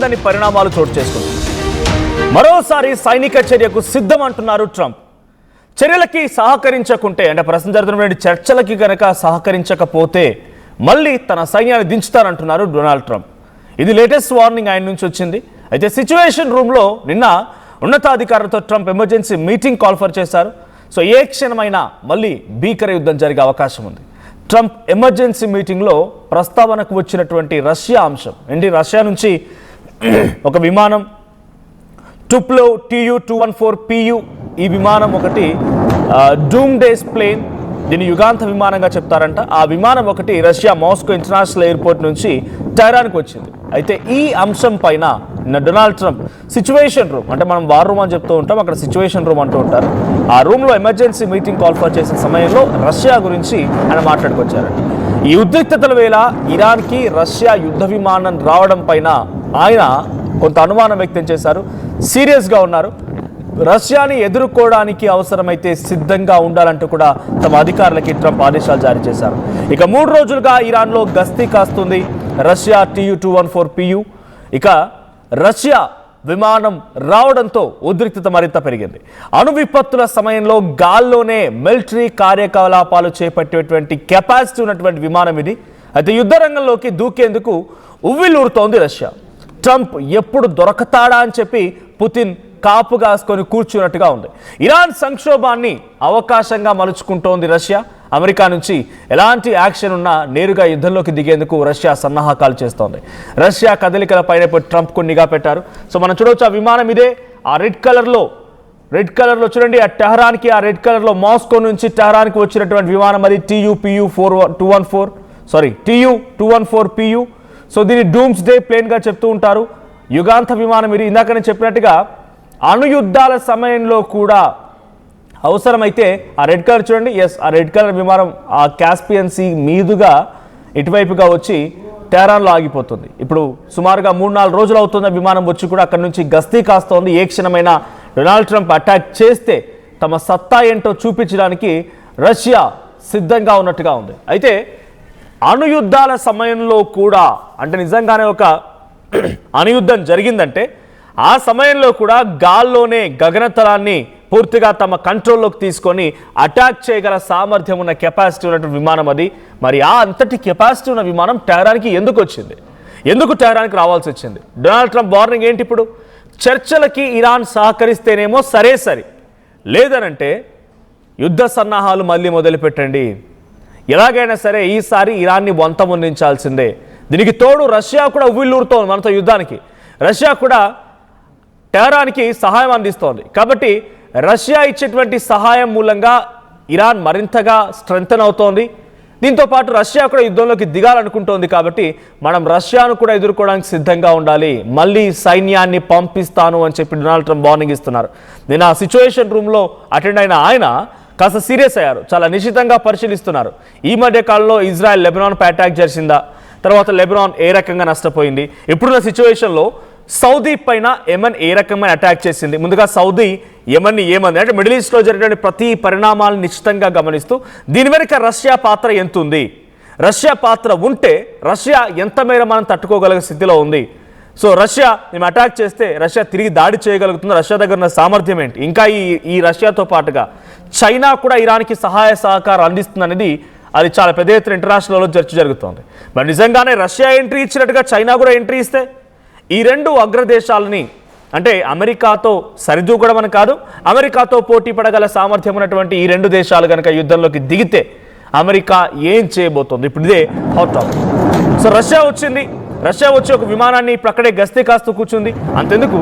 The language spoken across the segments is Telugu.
ఊహించందని పరిణామాలు చోటు చేసుకుంది. మరోసారి సైనిక చర్యకు సిద్ధం అంటున్నారు ట్రంప్. చర్యలకి సహకరించకుంటే అంటే ప్రస్తుతం జరుగుతున్న చర్చలకి కనుక సహకరించకపోతే మళ్ళీ తన సైన్యాన్ని దించుతారంటున్నారు డొనాల్డ్ ట్రంప్. ఇది లేటెస్ట్ వార్నింగ్ ఆయన నుంచి వచ్చింది. అయితే సిచ్యువేషన్ రూమ్లో నిన్న ఉన్నతాధికారులతో ట్రంప్ ఎమర్జెన్సీ మీటింగ్ కాల్ఫర్ చేశారు. సో ఏ క్షణమైనా మళ్ళీ భీకర యుద్ధం జరిగే అవకాశం ఉంది. ట్రంప్ ఎమర్జెన్సీ మీటింగ్లో ప్రస్తావనకు వచ్చినటువంటి రష్యా అంశం ఏంటి? రష్యా నుంచి ఒక విమానం టుప్లో TU-214PU ఈ విమానం ఒకటి డూమ్ డేస్ ప్లేన్, దీన్ని యుగాంత విమానంగా చెప్తారంట. ఆ విమానం ఒకటి రష్యా మాస్కో ఇంటర్నేషనల్ ఎయిర్పోర్ట్ నుంచి టెహరాన్కి వచ్చింది. అయితే ఈ అంశం పైన డొనాల్డ్ ట్రంప్ సిచ్యువేషన్ రూమ్ అంటే మనం వార్ రూమ్ అని చెప్తూ ఉంటాం, అక్కడ సిచ్యువేషన్ రూమ్ అంటూ ఉంటారు. ఆ రూమ్లో ఎమర్జెన్సీ మీటింగ్ కాల్ఫర్ చేసిన సమయంలో రష్యా గురించి ఆయన మాట్లాడుకొచ్చారంట. ఈ ఉద్రిక్తతల వేళ ఇరాన్కి రష్యా యుద్ధ విమానం రావడం పైన ఆయన కొంత అనుమానం వ్యక్తం చేశారు. సీరియస్గా ఉన్నారు. రష్యాని ఎదుర్కోవడానికి అవసరమైతే సిద్ధంగా ఉండాలంటూ కూడా తమ అధికారులకి ట్రంప్ ఆదేశాలు జారీ చేశారు. ఇక 3 రోజులుగా ఇరాన్లో గస్తీ కాస్తుంది రష్యా TU-214PU. ఇక రష్యా విమానం రావడంతో ఉద్రిక్తత మరింత పెరిగింది. అణు విపత్తుల సమయంలో గాల్లోనే మిలిటరీ కార్యకలాపాలు చేపట్టేటువంటి కెపాసిటీ ఉన్నటువంటి విమానం ఇది. అయితే యుద్ధ రంగంలోకి దూకేందుకు ఉవ్విలూరుతోంది రష్యా. ట్రంప్ ఎప్పుడు దొరకతాడా అని చెప్పి పుతిన్ కాపు కాసుకొని కూర్చున్నట్టుగా ఉంది. ఇరాన్ సంక్షోభాన్ని అవకాశంగా మలుచుకుంటోంది రష్యా. అమెరికా నుంచి ఎలాంటి యాక్షన్ ఉన్నా నేరుగా యుద్ధంలోకి దిగేందుకు రష్యా సన్నాహకాలు చేస్తోంది. రష్యా కదలికలపైన ఇప్పుడు ట్రంప్కు నిఘా పెట్టారు. సో మనం చూడవచ్చు, ఆ విమానం ఇదే. ఆ రెడ్ కలర్లో చూడండి, ఆ టెహరాన్కి ఆ రెడ్ కలర్లో మాస్కో నుంచి టెహరాన్కి వచ్చినటువంటి విమానం అది TU-214PU. సో దీన్ని డూమ్స్ డే ప్లేన్గా చెప్తూ ఉంటారు. యుగాంత విమానం ఇది. ఇందాక నేను చెప్పినట్టుగా అణుయుద్ధాల సమయంలో కూడా అవసరమైతే ఆ రెడ్ కలర్ చూడండి, ఆ రెడ్ కలర్ విమానం ఆ కాస్పియన్ సీ మీదుగా ఇటువైపుగా వచ్చి టెహరాన్లో ఆగిపోతుంది. ఇప్పుడు సుమారుగా 3-4 రోజులు అవుతుంది ఆ విమానం వచ్చి కూడా అక్కడి నుంచి గస్తీ కాస్తోంది. ఏ క్షణమైనా డొనాల్డ్ ట్రంప్ అటాక్ చేస్తే తమ సత్తా ఏంటో చూపించడానికి రష్యా సిద్ధంగా ఉన్నట్టుగా ఉంది. అయితే అణుయుద్ధాల సమయంలో కూడా అంటే నిజంగానే ఒక అణుయుద్ధం జరిగిందంటే ఆ సమయంలో కూడా గాల్లోనే గగనతలాన్ని పూర్తిగా తమ కంట్రోల్లోకి తీసుకొని అటాక్ చేయగల సామర్థ్యం ఉన్న కెపాసిటీ ఉన్నటువంటి విమానం అది. మరి ఆ అంతటి కెపాసిటీ ఉన్న విమానం టెహరాన్కి ఎందుకు వచ్చింది? ఎందుకు టెహరాన్కి రావాల్సి వచ్చింది? డొనాల్డ్ ట్రంప్ వార్నింగ్ ఏంటి? ఇప్పుడు చర్చలకి ఇరాన్ సహకరిస్తేనేమో సరే, లేదనంటే యుద్ధ సన్నాహాలు మళ్ళీ మొదలుపెట్టండి. ఎలాగైనా సరే ఈసారి ఇరాన్ని వంతమొందించాల్సిందే. దీనికి తోడు రష్యా కూడా ఉవ్విళ్ళూరుతోంది మనతో యుద్ధానికి. రష్యా కూడా టెహరాన్కి సహాయం అందిస్తోంది. కాబట్టి రష్యా ఇచ్చేటువంటి సహాయం మూలంగా ఇరాన్ మరింతగా స్ట్రెంథన్ అవుతోంది. దీంతో పాటు రష్యా కూడా యుద్ధంలోకి దిగాలనుకుంటోంది. కాబట్టి మనం రష్యాను కూడా ఎదుర్కోవడానికి సిద్ధంగా ఉండాలి. మళ్ళీ సైన్యాన్ని పంపిస్తాను అని చెప్పి డొనాల్డ్ ట్రంప్ వార్నింగ్ ఇస్తున్నారు. నేను ఆ సిచ్యువేషన్ రూమ్లో అటెండ్ అయిన ఆయన కాస్త సీరియస్ అయ్యారు. చాలా నిశ్చితంగా పరిశీలిస్తున్నారు. ఈ మధ్య కాలంలో ఇజ్రాయెల్ లెబనాన్పై అటాక్ జరిసిందా, తర్వాత లెబనాన్ ఏ రకంగా నష్టపోయింది, ఇప్పుడున్న సిచ్యువేషన్లో సౌదీ పైన యెమెన్ ఏ రకమైన అటాక్ చేసింది, ముందుగా సౌదీ యెమెన్ని ఏమంది అంటే మిడిల్ ఈస్ట్లో జరిగిన ప్రతి పరిణామాలను నిశ్చితంగా గమనిస్తూ దీని వెనుక రష్యా పాత్ర ఎంత ఉంది, రష్యా పాత్ర ఉంటే రష్యా ఎంత మేర మనం తట్టుకోగలిగే స్థితిలో ఉంది, సో రష్యా మేము అటాక్ చేస్తే రష్యా తిరిగి దాడి చేయగలుగుతుంది, రష్యా దగ్గర ఉన్న సామర్థ్యం ఏంటి, ఇంకా ఈ రష్యాతో పాటుగా చైనా కూడా ఇరాన్కి సహాయ సహకారం అందిస్తుంది అనేది అది చాలా పెద్ద ఎత్తున ఇంటర్నేషనల్లో చర్చ జరుగుతోంది. మరి నిజంగానే రష్యా ఎంట్రీ ఇచ్చినట్టుగా చైనా కూడా ఎంట్రీ ఇస్తే ఈ రెండు అగ్రదేశాలని అంటే అమెరికాతో సరిదూగడం అని కాదు, అమెరికాతో పోటీ పడగల సామర్థ్యం ఉన్నటువంటి ఈ రెండు దేశాలు కనుక యుద్ధంలోకి దిగితే అమెరికా ఏం చేయబోతోంది? ఇప్పుడు ఇదే హాట్ టాపిక్. సో రష్యా వచ్చి ఒక విమానాన్ని ఇప్పుడు అక్కడే గస్తీ కాస్తూ కూర్చుంది. అంతెందుకు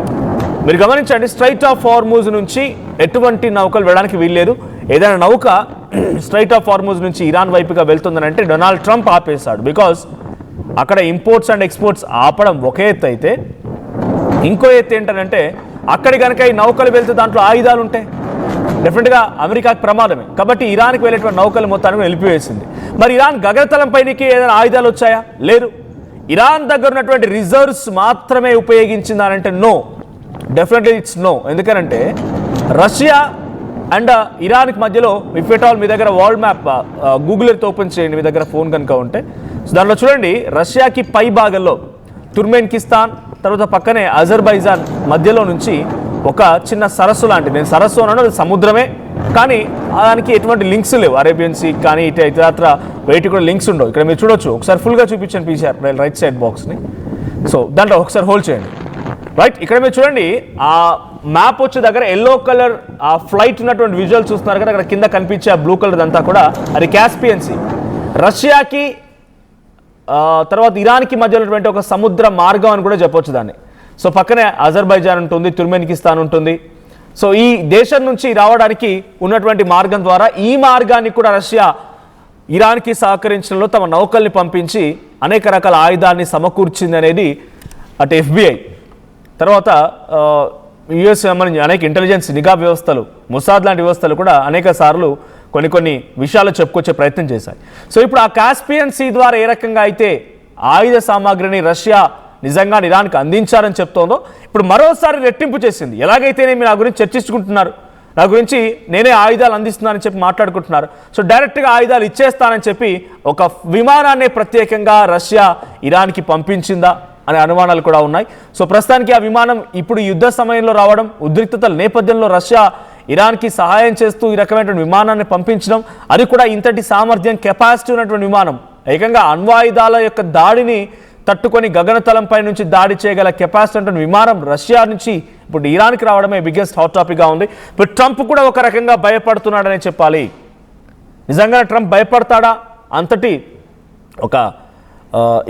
మీరు గమనించండి, స్ట్రైట్ ఆఫ్ హార్మూజ్ నుంచి ఎటువంటి నౌకలు వెళ్ళడానికి వీల్లేదు. ఏదైనా నౌక స్ట్రైట్ ఆఫ్ హార్మూజ్ నుంచి ఇరాన్ వైపుగా వెళ్తుందని అంటే డొనాల్డ్ ట్రంప్ ఆపేశాడు. బికాజ్ అక్కడ ఇంపోర్ట్స్ అండ్ ఎక్స్పోర్ట్స్ ఆపడం ఒక ఎత్తు అయితే, ఇంకో ఎత్తు ఏంటంటే అక్కడి కనుక ఈ నౌకలు వెళ్తే దాంట్లో ఆయుధాలు ఉంటాయి, డెఫినెట్గా అమెరికాకి ప్రమాదమే. కాబట్టి ఇరాన్కి వెళ్ళేటువంటి నౌకలు మొత్తాన్ని నిలిపివేసింది. మరి ఇరాన్ గగనతలం పైనకి ఏదైనా ఆయుధాలు వచ్చాయా? లేదు. ఇరాన్ దగ్గర ఉన్నటువంటి రిజర్వ్స్ మాత్రమే ఉపయోగించిందానంటే నో, డెఫినెట్లీ ఇట్స్ నో. ఎందుకనంటే రష్యా అండ్ ఇరాన్కి మధ్యలో ఇఫ్ ఎట్ ఆల్ మీ దగ్గర world map Google earth open చేయండి, మీ దగ్గర ఫోన్ కనుక ఉంటే. సో దాంట్లో చూడండి, రష్యాకి పై భాగంలో తుర్మెన్కిస్తాన్, తర్వాత పక్కనే అజర్బైజాన్ మధ్యలో నుంచి ఒక చిన్న సరస్సు లాంటిది, నేను సరస్సు అన్నాను, అది సముద్రమే, కానీ దానికి ఎటువంటి లింక్స్ లేవు. అరేబియన్ సీ కానీ ఇతరత్ర బయట కూడా లింక్స్ ఉండవు. ఇక్కడ మీరు చూడొచ్చు, ఒకసారి ఫుల్గా చూపించాను పీసీఆర్ రైట్ సైడ్ బాక్స్ని. సో దాంట్లో ఒకసారి హోల్డ్ చేయండి. రైట్, ఇక్కడ మీరు చూడండి, ఆ మ్యాప్ వచ్చే దగ్గర ఎల్లో కలర్ ఆ ఫ్లైట్ ఉన్నటువంటి విజువల్ చూస్తున్నారు కదా, అక్కడ కింద కనిపించే ఆ బ్లూ కలర్ అంతా కూడా అది కాస్పియన్ సీ. రష్యాకి తర్వాత ఇరాన్కి మధ్య ఉన్నటువంటి ఒక సముద్ర మార్గం అని కూడా చెప్పొచ్చు దాన్ని. సో పక్కనే అజర్బైజాన్ ఉంటుంది, తుర్మెనికిస్తాన్ ఉంటుంది. సో ఈ దేశం నుంచి రావడానికి ఉన్నటువంటి మార్గం ద్వారా ఈ మార్గాన్ని కూడా రష్యా ఇరాన్కి సహకరించడంలో తమ నౌకల్ని పంపించి అనేక రకాల ఆయుధాన్ని సమకూర్చింది అనేది అటు FBI, తర్వాత యుఎస్ సంబంధించి అనేక ఇంటెలిజెన్స్ నిఘా వ్యవస్థలు, మొసాద్ లాంటి వ్యవస్థలు కూడా అనేక సార్లు కొన్ని విషయాలు చెప్పుకొచ్చే ప్రయత్నం చేశాయి. సో ఇప్పుడు ఆ కాస్పియన్ సీ ద్వారా ఏ రకంగా అయితే ఆయుధ సామాగ్రిని రష్యా నిజంగా ఇరాన్కి అందించారని చెప్తోందో, ఇప్పుడు మరోసారి రెట్టింపు చేసింది. ఎలాగైతేనే మీరు నా గురించి చర్చించుకుంటున్నారు, నా గురించి నేనే ఆయుధాలు అందిస్తున్నానని చెప్పి మాట్లాడుకుంటున్నారు. సో డైరెక్ట్గా ఆయుధాలు ఇచ్చేస్తానని చెప్పి ఒక విమానాన్ని ప్రత్యేకంగా రష్యా ఇరాన్కి పంపించిందా అనే అనుమానాలు కూడా ఉన్నాయి. సో ప్రస్తుతానికి ఆ విమానం ఇప్పుడు యుద్ధ సమయంలో రావడం, ఉద్రిక్తతల నేపథ్యంలో రష్యా ఇరాన్కి సహాయం చేస్తూ ఈ రకమైనటువంటి విమానాన్ని పంపించడం, అది కూడా ఇంతటి సామర్థ్యం కెపాసిటీ ఉన్నటువంటి విమానం, ఏకంగా అణ్వాయుధాల యొక్క దాడిని తట్టుకొని గగనతలంపై నుంచి దాడి చేయగల కెపాసిటీ ఉన్నటువంటి విమానం రష్యా నుంచి ఇప్పుడు ఇరాన్కి రావడమే బిగ్గెస్ట్ హాట్ టాపిక్గా ఉంది. ఇప్పుడు ట్రంప్ కూడా ఒక రకంగా భయపడుతున్నాడనే చెప్పాలి. నిజంగా ట్రంప్ భయపడతాడా? అంతటి ఒక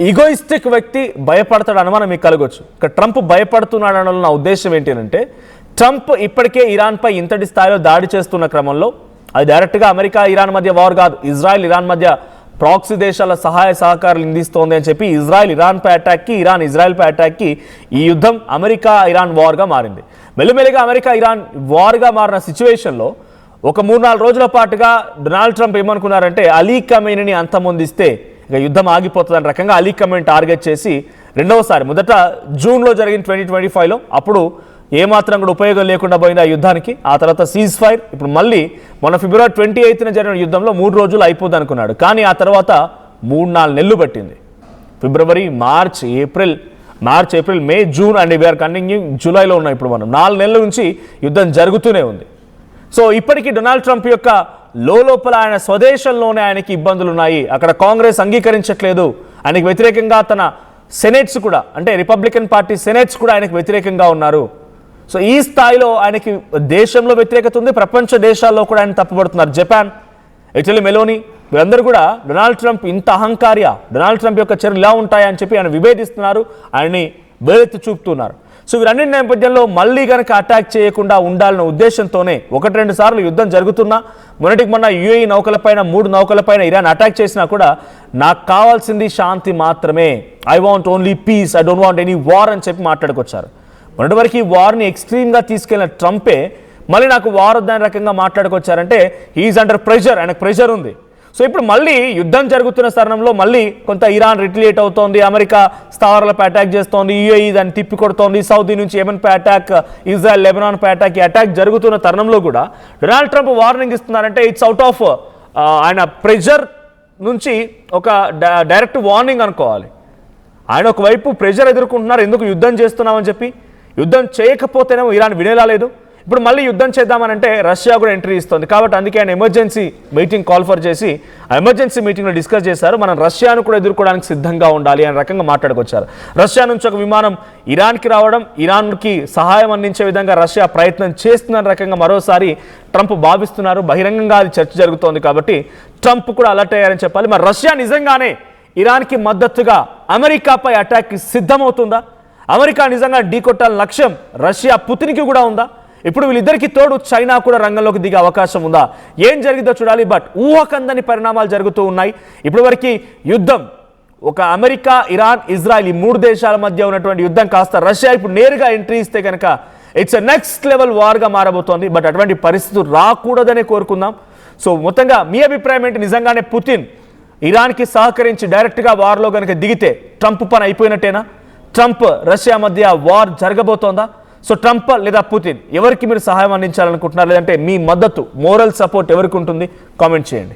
ఈగోయిస్టిక్ వ్యక్తి భయపడతాడు అనుమానం మీకు కలగొచ్చు. ఇక్కడ ట్రంప్ భయపడుతున్నాడన్న నా ఉద్దేశం ఏంటి అంటే, ట్రంప్ ఇప్పటికే ఇరాన్పై ఇంతటి స్థాయిలో దాడి చేస్తున్న క్రమంలో అది డైరెక్ట్గా అమెరికా ఇరాన్ మధ్య వార్ కాదు, ఇజ్రాయెల్ ఇరాన్ మధ్య ప్రాక్సీ దేశాల సహాయ సహకారాలు అందిస్తోంది అని చెప్పి ఇజ్రాయెల్ ఇరాన్పై అటాక్కి, ఇరాన్ ఇజ్రాయెల్పై అటాక్కి ఈ యుద్ధం అమెరికా ఇరాన్ వార్గా మారింది. మెల్లిమెల్లిగా అమెరికా ఇరాన్ వార్గా మారిన సిచ్యువేషన్లో ఒక 3-4 రోజుల పాటుగా డొనాల్డ్ ట్రంప్ ఏమనుకున్నారంటే, అలీ ఖమేనీని అంతమొందిస్తే ఇక యుద్ధం ఆగిపోతుందని రకంగా అలీ ఖమేనీని టార్గెట్ చేసి రెండవసారి మొదట జూన్లో జరిగిన 2025లో అప్పుడు ఏమాత్రం కూడా ఉపయోగం లేకుండా పోయింది ఆ యుద్ధానికి. ఆ తర్వాత సీజ్ ఫైర్, ఇప్పుడు మళ్ళీ మొన్న ఫిబ్రవరి 28న జరిగిన యుద్ధంలో 3 రోజులు అయిపోద్ది అనుకున్నాడు, కానీ ఆ తర్వాత 3-4 నెలలు పట్టింది. February, March, April, May, June and we're continuing జూలైలో ఉన్నాం ఇప్పుడు మనం. 4 నెలల నుంచి యుద్ధం జరుగుతూనే ఉంది. సో ఇప్పటికీ డొనాల్డ్ ట్రంప్ యొక్క లోపల ఆయన స్వదేశంలోనే ఆయనకి ఇబ్బందులు ఉన్నాయి. అక్కడ కాంగ్రెస్ అంగీకరించట్లేదు, ఆయనకు వ్యతిరేకంగా తన సెనేట్స్ కూడా, అంటే రిపబ్లికన్ పార్టీ సెనేట్స్ కూడా ఆయనకు వ్యతిరేకంగా ఉన్నారు. సో ఈ స్థాయిలో ఆయనకి దేశంలో వ్యతిరేకత ఉంది, ప్రపంచ దేశాల్లో కూడా ఆయన తప్పుపడుతున్నారు. జపాన్, ఇటలీ, మెలోనీ వీరందరూ కూడా డొనాల్డ్ ట్రంప్ ఇంత అహంకార్య, డొనాల్డ్ ట్రంప్ యొక్క చర్యలు ఇలా ఉంటాయా అని చెప్పి ఆయన విభేదిస్తున్నారు, ఆయన్ని వేలెత్తి చూపుతున్నారు. సో వీరన్నింటి నేపథ్యంలో మళ్ళీ కనుక అటాక్ చేయకుండా ఉండాలన్న ఉద్దేశంతోనే 1-2 సార్లు యుద్ధం జరుగుతున్నా, మొన్న UAE నౌకలపైన 3 నౌకలపైన ఇరాన్ అటాక్ చేసినా కూడా నాకు కావాల్సింది శాంతి మాత్రమే, I want only peace, I don't want any war అని చెప్పి మాట్లాడుకొచ్చారు. మొన్నటి వరకు ఈ వార్ని ఎక్స్ట్రీమ్గా తీసుకెళ్లిన ట్రంపే మళ్ళీ నాకు వార్ వద్దని రకంగా మాట్లాడుకొచ్చారంటే హీఈస్ అండర్ ప్రెషర్, ఆయనకు ప్రెషర్ ఉంది. సో ఇప్పుడు మళ్ళీ యుద్ధం జరుగుతున్న తరుణంలో మళ్ళీ కొంత ఇరాన్ రిట్లియేట్ అవుతోంది, అమెరికా స్థావరాలపై అటాక్ చేస్తోంది, UAE దాన్ని తిప్పి కొడుతోంది, సౌదీ నుంచి యెమెన్పై అటాక్, ఇజ్రాయెల్ లెబనాన్పై అటాక్, ఈ అటాక్ జరుగుతున్న తరుణంలో కూడా డొనాల్డ్ ట్రంప్ వార్నింగ్ ఇస్తున్నారంటే ఇట్స్ అవుట్ ఆఫ్ ఆయన ప్రెషర్ నుంచి ఒక డైరెక్ట్ వార్నింగ్ అనుకోవాలి. ఆయన ఒకవైపు ప్రెషర్ ఎదుర్కొంటున్నారు, ఎందుకు యుద్ధం చేస్తున్నామని చెప్పి, యుద్ధం చేయకపోతేనేమో ఇరాన్ వినేలా లేదు, ఇప్పుడు మళ్ళీ యుద్ధం చేద్దామనంటే రష్యా కూడా ఎంట్రీ ఇస్తుంది. కాబట్టి అందుకే ఆయన ఎమర్జెన్సీ మీటింగ్ కాల్ఫర్ చేసి ఆ ఎమర్జెన్సీ మీటింగ్లో డిస్కస్ చేశారు, మనం రష్యాను కూడా ఎదుర్కోవడానికి సిద్ధంగా ఉండాలి అనే రకంగా మాట్లాడుకొచ్చారు. రష్యా నుంచి ఒక విమానం ఇరాన్కి రావడం, ఇరాన్కి సహాయం అందించే విధంగా రష్యా ప్రయత్నం చేస్తున్న రకంగా మరోసారి ట్రంప్ భావిస్తున్నారు. బహిరంగంగా అది చర్చ జరుగుతోంది కాబట్టి ట్రంప్ కూడా అలర్ట్ అయ్యారని చెప్పాలి. మరి రష్యా నిజంగానే ఇరాన్కి మద్దతుగా అమెరికాపై అటాక్కి సిద్ధమవుతుందా? అమెరికా నిజంగా ఢీకొట్టాలని లక్ష్యం రష్యా పుతిన్కి కూడా ఉందా? ఇప్పుడు వీళ్ళిద్దరికి తోడు చైనా కూడా రంగంలోకి దిగే అవకాశం ఉందా? ఏం జరిగిందో చూడాలి. బట్ ఊహకందని పరిణామాలు జరుగుతూ ఉన్నాయి. ఇప్పటి వరకు యుద్ధం ఒక అమెరికా, ఇరాన్, ఇజ్రాయెల్ ఈ 3 దేశాల మధ్య ఉన్నటువంటి యుద్ధం కాస్త రష్యా ఇప్పుడు నేరుగా ఎంట్రీ ఇస్తే కనుక ఇట్స్ ఎ నెక్స్ట్ లెవెల్ వార్గా మారబోతోంది. బట్ అటువంటి పరిస్థితులు రాకూడదనే కోరుకుందాం. సో మొత్తంగా మీ అభిప్రాయం ఏంటి? నిజంగానే పుతిన్ ఇరాన్కి సహకరించి డైరెక్ట్గా వార్లో కనుక దిగితే ట్రంప్ పని అయిపోయినట్టేనా? ట్రంప్ రష్యా మధ్య వార్ జరగబోతోందా? సో ట్రంప్ లేదా పుతిన్ ఎవరికి మీరు సహాయం అందించాలనుకుంటున్నారు? లేదంటే మీ మద్దతు, మోరల్ సపోర్ట్ ఎవరికి ఉంటుంది? కామెంట్ చేయండి.